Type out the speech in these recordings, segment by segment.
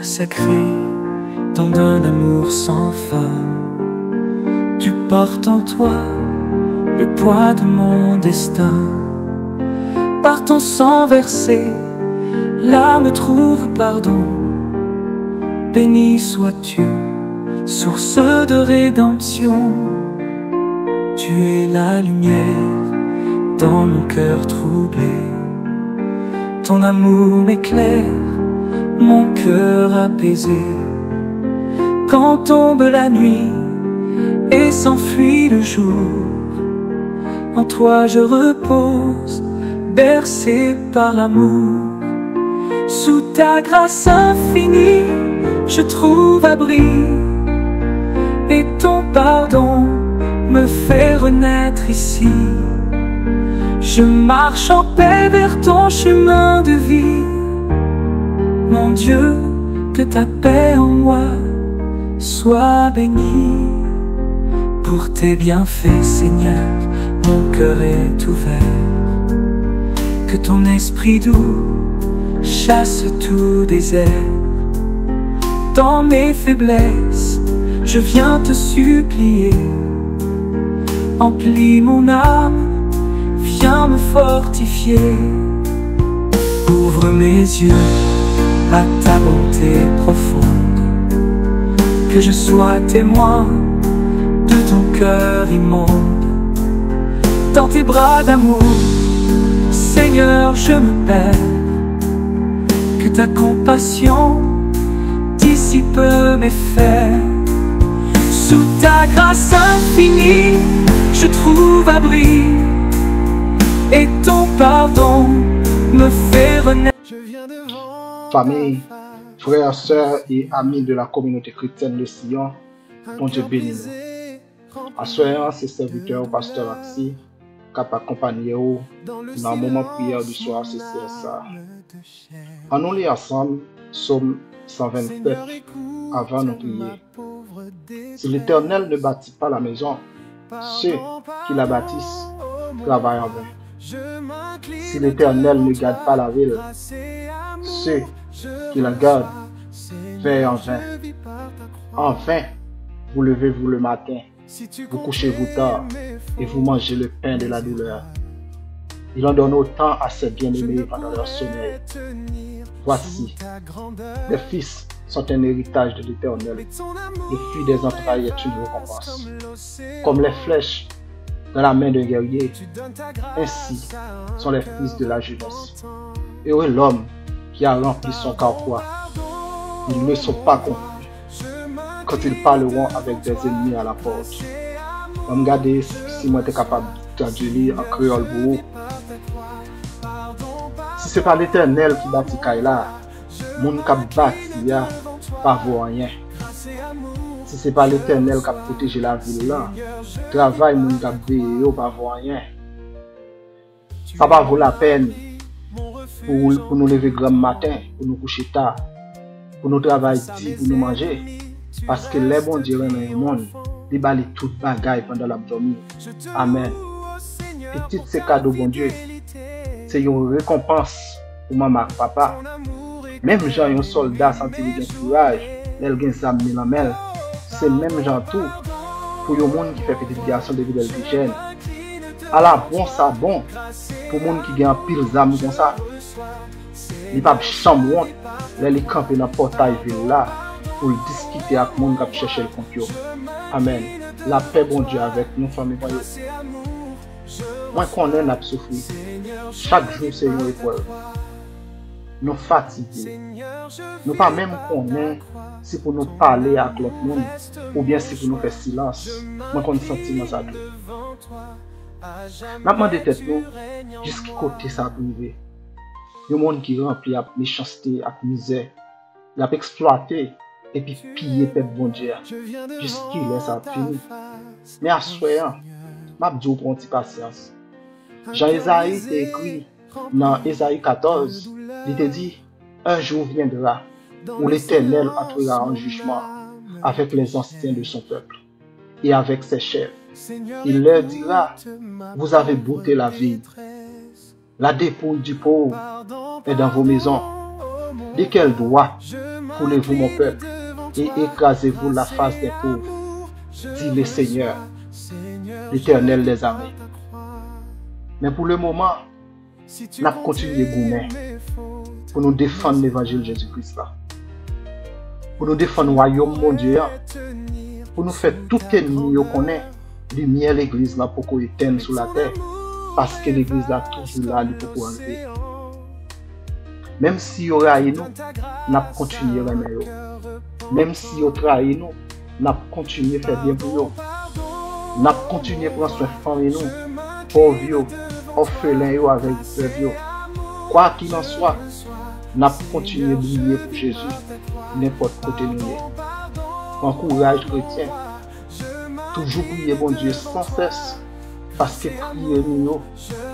sacré, don d'un amour sans fin. Tu portes en toi le poids de mon destin. Par ton sang versé, l'âme trouve pardon. Béni sois-tu, source de rédemption. Tu es la lumière dans mon cœur troublé. Ton amour m'éclaire, mon cœur apaisé. Quand tombe la nuit et s'enfuit le jour, en toi je repose, bercé par l'amour. Sous ta grâce infinie, je trouve abri, et ton pardon me fait renaître ici. Je marche en paix vers ton chemin de vie. Mon Dieu, que ta paix en moi soit bénie. Pour tes bienfaits, Seigneur, mon cœur est ouvert. Que ton esprit doux chasse tout désert. Dans mes faiblesses, je viens te supplier. Emplis mon âme, viens me fortifier. Ouvre mes yeux à ta bonté profonde. Que je sois témoin de ton cœur immonde. Dans tes bras d'amour, Seigneur, je me perds. Que ta compassion dissipe mes faits. Sous ta grâce infinie, je trouve abri, et ton pardon me fait renaître. Famille, frères, sœurs et amis de la communauté chrétienne de Sion, bon Dieu béni nous. En soyant ses serviteurs, pasteur Maxi, qui accompagné dans le moment de prière du soir, c'est ça. En nous lit ensemble, Psaume 127, avant de prier. Si l'Éternel ne bâtit pas la maison, ceux qui la bâtissent travaillent en vain. Si l'Éternel ne garde pas la ville, ceux qui la gardent veillent en vain. Enfin, vous levez-vous le matin, vous couchez-vous tard, et vous mangez le pain de la douleur. Il en donne autant à ses bien-aimés pendant leur sommeil. Voici, les fils sont un héritage de l'Éternel, le fruit des entrailles est une récompense. Comme les flèches dans la main d'un guerrier, ainsi sont les fils de la jeunesse. Heureux l'homme qui a rempli son carquois. Ils ne sont pas confus quand ils parleront avec des ennemis à la porte. On me regarde si moi j'étais capable de traduire en créole pour vous. Si ce n'est pas l'Éternel qui bâtit Kaila, mon qui bâti pas vaut rien. Si ce n'est pas l'Éternel qui a protégé la ville là, travail mon qui pas vaut rien. Ça va vaut la peine pour nous lever grand matin, pour nous coucher tard, pour nous travailler, pour nous manger. Parce que les bons dieux dans le monde, ils balent tout bagaille pendant l'abdomen. Amen. Petit c'est cadeau bon Dieu. C'est une récompense pour maman et papa. Même genre un soldat senti le courage, elle gagne sa mélamel. C'est même genre tout pour les gens qui fait petite garçon depuis le jeune. À la bon ça bon pour les gens qui gagne pile d'âme comme ça. Ils pas chambre honte, les camper dans portail ville là pour discuter avec les gens qui cherchent le compte. Amen. La paix bon Dieu avec nous famille. Moi qu'on est n'a souffrir. Chaque jour c'est une épreuve. Nous fatigués. Nous pas même connaître si pour nous parler avec l'autre monde ou bien si pour nous faire silence. Moi qu'on sentiment ça tout. N'a demandé tête nous jusqu'à côté ça privé. Le monde qui rempli à méchanceté, à misère, l'a exploité et puis piller peuple bon Dieu. Jusqu'il laisse ça fini. Mais à soyant, m'a dit pour une petite patience. Jean-Esaïe t'a écrit dans Ésaïe 14, il te dit, un jour viendra où l'Éternel entrera en jugement avec les anciens de son peuple et avec ses chefs. Il leur dira, vous avez bouté la ville, la dépouille du pauvre est dans vos maisons. De quel droit Foulez-vous mon peuple et écrasez-vous la face des pauvres, dit le Seigneur, l'Éternel des armées. Mais pour le moment, nous avons continué gourmet pour nous défendre l'évangile Jésus-Christ là. Pour nous défendre le royaume mon Dieu, pour nous faire tout ennemi qu'on est, lumière l'église là pour qu'on éteigne sur la terre, parce que l'église là toujours là pour enlever. Même si vous raillez nous, nous allons continuer à aimer. Même si vous trahissez nous, nous allons continuer à faire bien pour nous. Nous allons continuer à prendre soin de famille nous, pauvres, orphelins avec veuves. Quoi qu'il en soit, nous allons continuer à briller pour Jésus, n'importe côté nous est. Encourage chrétien, toujours prier bon Dieu sans cesse, parce que prier nous,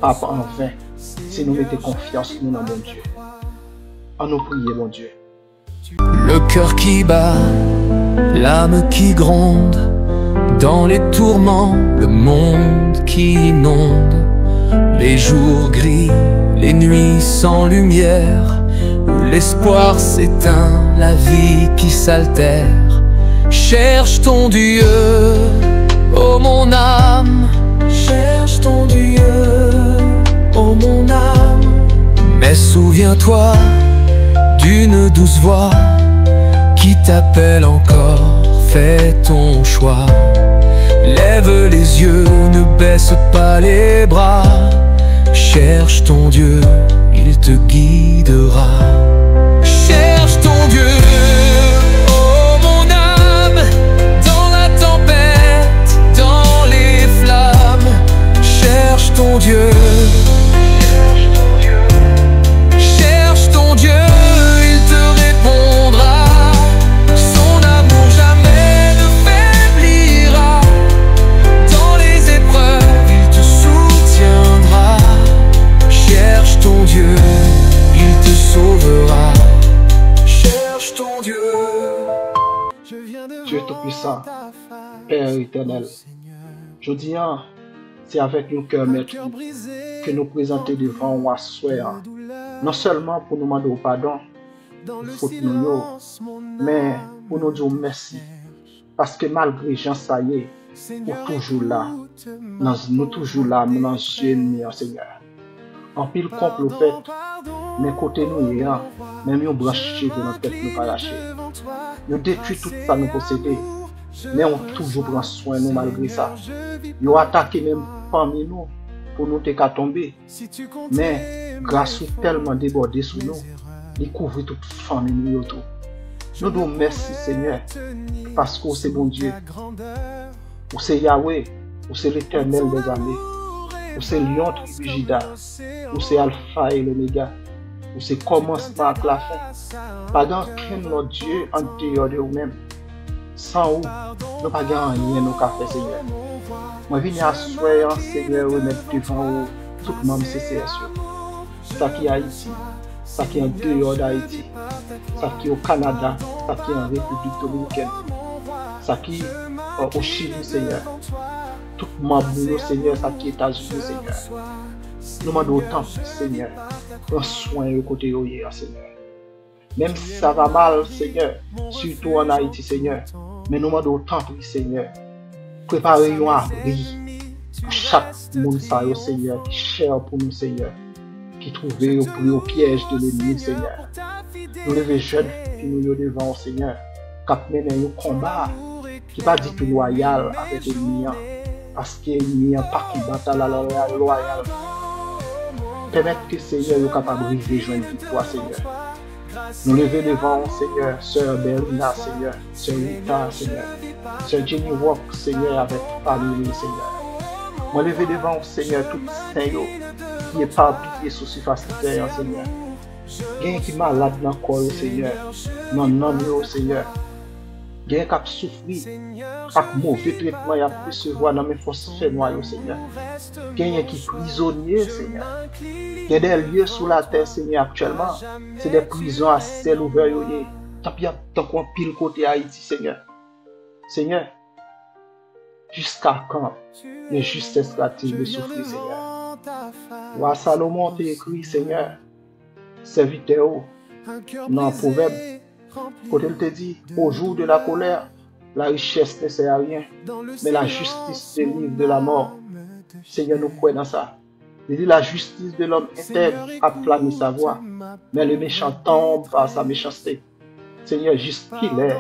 pas en vain, si nous mettons confiance nous dans bon Dieu. En nous prier, mon Dieu. Le cœur qui bat, l'âme qui gronde, dans les tourments, le monde qui inonde, les jours gris, les nuits sans lumière, où l'espoir s'éteint, la vie qui s'altère. Cherche ton Dieu, ô mon âme, cherche ton Dieu, ô mon âme. Mais souviens-toi d'une douce voix qui t'appelle encore, fais ton choix. Lève les yeux, ne baisse pas les bras. Cherche ton Dieu, il te guidera. Cherche ton Dieu, oh mon âme, dans la tempête, dans les flammes. Cherche ton Dieu. Cherche ton Dieu. Dieu Tout-Puissant, Père éternel, je dis, c'est avec nos cœurs meurtris que nous présentons devant vous à soir, non seulement pour nous demander pardon, faute nous, mais pour nous dire merci, parce que malgré Jean ça y est, nous toujours là, nous toujours là, nous dans Dieu ennemi, Seigneur. En pile complot fait, mais côté nous y a, même nous branché de notre tête nous arracher. Nous détruit tout ça nous posséder, mais on toujours prend soin de nous malgré ça. Nous attaqué même parmi nous pour nous tomber, mais grâce à tellement débordé sur nous, il couvre toute famille nous autour. Nous disons merci Seigneur, parce que c'est bon Dieu, ou c'est Yahweh, ou c'est l'Éternel des armées. Ou c'est Lion tribu Juda, ou c'est Alpha et l'Oméga, ou c'est commencement à la fin. Pas d'aucun autre Dieu en dehors de vous-même. Sans vous, nous pas rien nous qu'à faire, Seigneur. Moi, je viens à soir, Seigneur, remettre devant vous tout le monde CCS. Ça qui est Haïti, ça qui est en dehors d'Haïti, ça qui est au Canada, ça qui est en République dominicaine, ça qui est au Chili, Seigneur. Tout le monde, Seigneur, ça qui est États-Unis, Seigneur. Nous demandons autant, Seigneur. Prends soin au côté de Seigneur. Même si ça va mal, Seigneur, surtout en Haïti, Seigneur. Mais nous demandons autant, Seigneur. Préparez un abri pour chaque monde, Seigneur, qui cher pour nous, Seigneur. Qui trouve au piège de l'ennemi, Seigneur. Nous levons jeunes qui nous devant, Seigneur. Qui mènent un combat qui va dire tout loyal avec l'ennemi. Parce qu'il n'y a pas de bataille loyale. Permettre que Seigneur soit capable de rejoindre une victoire, Seigneur. Nous lever devant, Seigneur, Sœur Berlina, Seigneur, Sœur Rita, Seigneur, Sœur Jenny Walk, Seigneur, avec famille, Seigneur. Moi lever devant, Seigneur, tout Seigneur qui est éparpillé sur surface de terre, Seigneur. Quelqu'un qui est malade dans le corps, Seigneur, dans le nom, Seigneur. Quelqu'un qui souffre avec mauvais traitement et a recevoir dans mes forces noires, Seigneur. Quelqu'un qui est prisonnier, Seigneur. Il y a des lieux sur la terre, Seigneur, actuellement. C'est des prisons à ciel ouvert. Il y a tant qu'on pile côté Haïti, Seigneur. Seigneur, jusqu'à quand les justesses va-t-il de souffrir, Seigneur? Roi Salomon t'a écrit, Seigneur, serviteur, dans le proverbe, Quand il te dit, au jour de la colère, la richesse ne sert à rien, mais la justice délivre de la mort. Seigneur, nous croyons dans ça. Il dit, la justice de l'homme intègre a plané sa voix, mais le méchant tombe par sa méchanceté. Seigneur, juste qu'il est,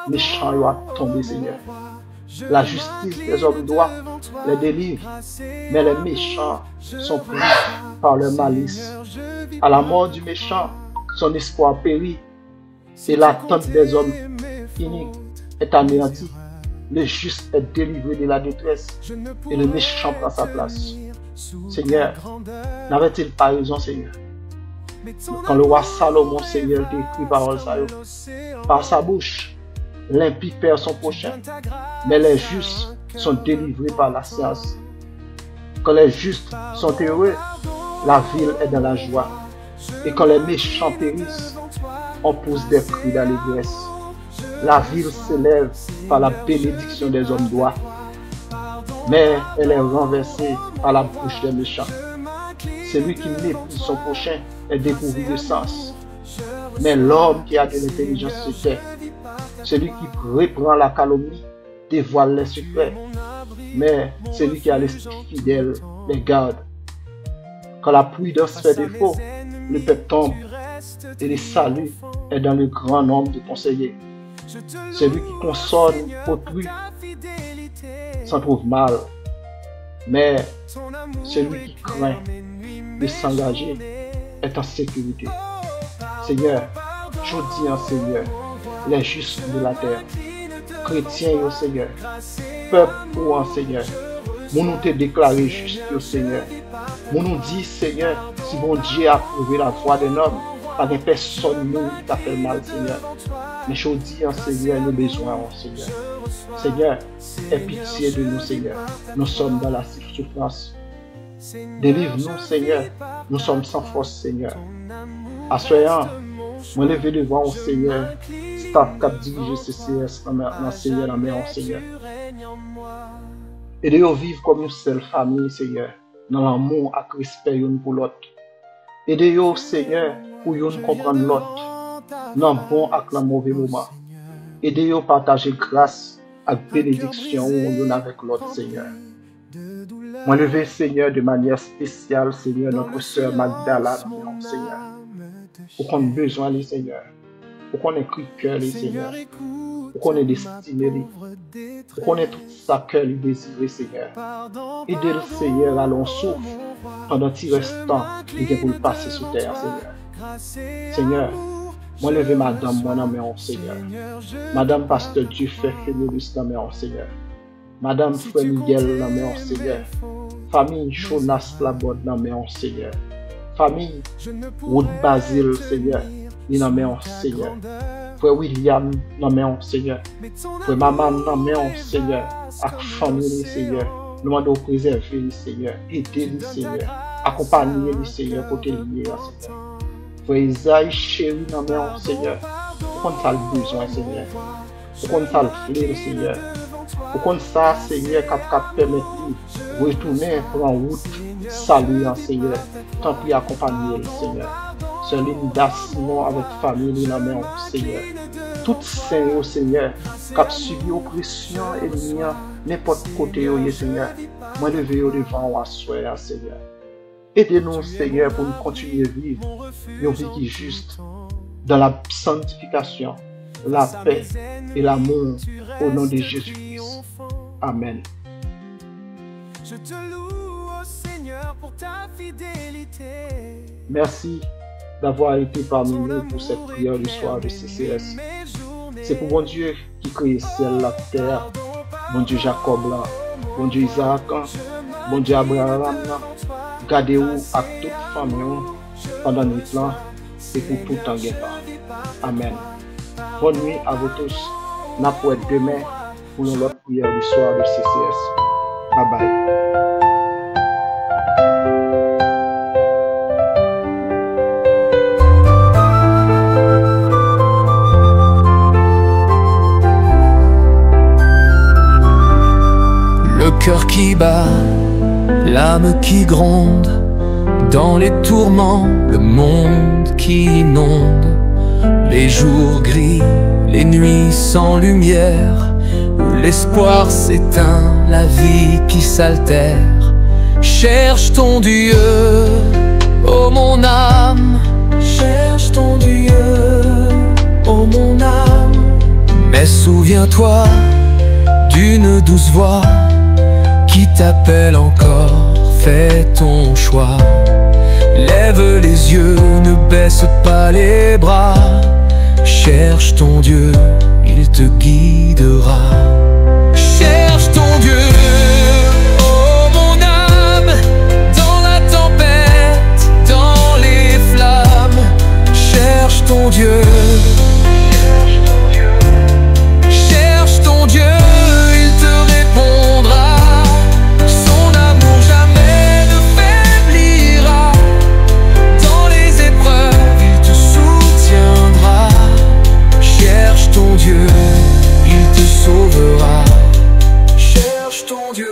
méchant doit tomber, Seigneur. La justice des hommes droits les délivre, mais les méchants sont pris par leur malice. À la mort du méchant, son espoir périt, et l'attente des hommes iniques est anéantie. Le juste est délivré de la détresse, et le méchant prend sa place. Seigneur, n'avait-il pas raison, Seigneur? Quand le roi Salomon, Seigneur, décrit parole ça, par sa bouche, l'impie perd son prochain, mais les justes sont délivrés par la science. Quand les justes sont heureux, la ville est dans la joie. Et quand les méchants périssent, on pousse des cris d'allégresse. La ville s'élève par la bénédiction des hommes droits, mais elle est renversée par la bouche des méchants. Celui qui méprise son prochain est dépourvu de sens, mais l'homme qui a de l'intelligence se tait. Celui qui reprend la calomnie dévoile les secrets, mais celui qui a l'esprit fidèle les garde. Quand la prudence fait défaut, le peuple tombe, et le salut est dans le grand nombre de conseillers. Celui qui console autrui s'en trouve mal, mais celui qui craint de s'engager est en sécurité. Seigneur, je dis en Seigneur, les justes de la terre, chrétiens au Seigneur, peuple ou en Seigneur, nous nous te déclaré juste au Seigneur. Nous nous dit Seigneur, si bon Dieu a approuvé la voix d'un homme, pas de personne nous qui t'a fait mal, Seigneur. Mais je dis en Seigneur, nous besoin en Seigneur. Seigneur, aie pitié de nous, Seigneur. Nous sommes dans la souffrance. Délivre-nous, Seigneur. Nous sommes sans force, Seigneur. Assoyant, moi lever devant au Seigneur, staff qui dirige CCS dans Seigneur, dans mon Seigneur. Aidez-nous vivre comme une seule famille, Seigneur, dans l'amour et le respect pour l'autre. Aidez-nous, Seigneur, pour nous comprendre l'autre, dans le bon et le mauvais moment. Aidez-nous à partager grâce et bénédiction avec l'autre, Seigneur. Moi lever, Seigneur, de manière spéciale, Seigneur, notre sœur Magdala, Seigneur. Pour qu'on ait besoin, les Seigneur. Pour qu'on ait cru cœur, les Seigneur. Pour qu'on ait destiné, pour qu'on ait tout ça cœur, les désiré, Seigneur. Aidez le Seigneur à l'on souffle pendant qu'il reste temps pour le passer sur terre, Seigneur. Seigneur, moi lever madame, moi dans mes Seigneur. Madame Pasteur Dieu fait Fénélus dans mes Seigneur. Madame Frère Miguel dans mes Seigneur. Famille Jonas Laborde dans mes Seigneur. Famille Wood Basile, Seigneur, il dans mes Seigneur. Frère William dans mes Seigneur. Frère Maman dans mes Seigneur. Avec famille, Seigneur. Nous demandons de préserver, Seigneur. Aider, Seigneur. Accompagner, Seigneur, côté lié, Seigneur. Frère Isaïe, chéri dans mes Seigneur. Pour qu'on ait le besoin, Seigneur. Pour qu'on ait le fleur, Seigneur. Pour qu'on ait ça, Seigneur, qui permet de retourner pour en route. Salut, Seigneur. Tant pis accompagner, Seigneur. Sœur Linda Simon avec famille, la main, Seigneur. Toutes ces, Seigneur, qui ont subi l'oppression et l'union, n'importe côté, Seigneur. Moi, lever devant, asseoir, Seigneur. Aidez-nous, Seigneur, pour nous continuer à vivre une vie qui est juste, dans la sanctification, la paix et l'amour, au nom de Jésus-Christ. Amen. Je te loue, oh Seigneur, pour ta fidélité. Merci d'avoir été parmi nous pour cette prière du soir de CCS. C'est pour bon Dieu qui crée le ciel, la terre, bon Dieu Jacob, là, bon Dieu Isaac, bon Dieu Abraham, gardez-vous à toute famille pendant le temps et pour tout temps. Amen. Bonne nuit à vous tous. Nous pour être demain pour notre prière du soir de CCS. Bye bye. Le cœur qui bat, l'âme qui gronde, dans les tourments, le monde qui inonde. les jours gris, les nuits sans lumière, où l'espoir s'éteint, la vie qui s'altère. Cherche ton Dieu, ô mon âme, cherche ton Dieu, ô mon âme. Mais souviens-toi d'une douce voix qui t'appelle encore, fais ton choix. Lève les yeux, ne baisse pas les bras. Cherche ton Dieu, il te guidera. Cherche ton Dieu, ô mon âme, dans la tempête, dans les flammes. Cherche ton Dieu, cherche ton Dieu, il te répondra. Son amour jamais ne faiblira. Dans les épreuves, il te soutiendra. Cherche ton Dieu, il te sauvera. Cherche ton Dieu.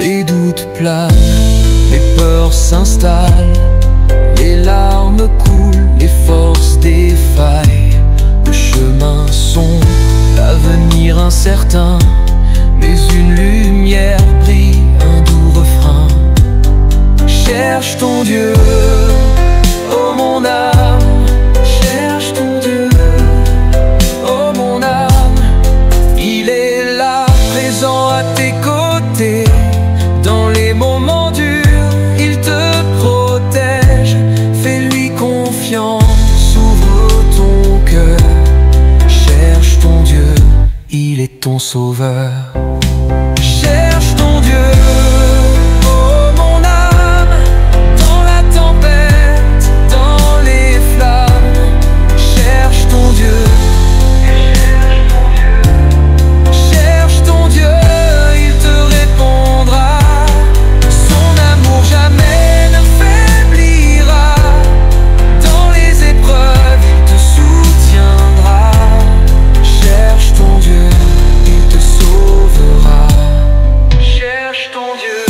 Les doutes planent, les peurs s'installent, les larmes coulent, les forces défaillent. Le chemin sombre, l'avenir incertain, mais une lumière brille, un doux refrain. Cherche ton Dieu, ô mon âme, cherche ton Dieu, ô mon âme. Il est là, présent à tes côtés. Dans les moments durs, il te protège. Fais-lui confiance, ouvre ton cœur. Cherche ton Dieu, il est ton sauveur. Cherche ton Dieu, ô mon âme, dans la tempête, dans les flammes. Cherche ton Dieu, cherche ton Dieu, il te répondra. Son amour jamais ne faiblira. Dans les épreuves, il te soutiendra. Cherche ton Dieu, il te sauvera. Cherche ton Dieu.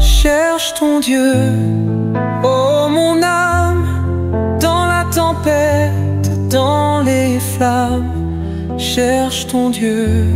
Cherche ton Dieu, ô mon âme, dans la tempête, dans les flammes. Cherche ton Dieu.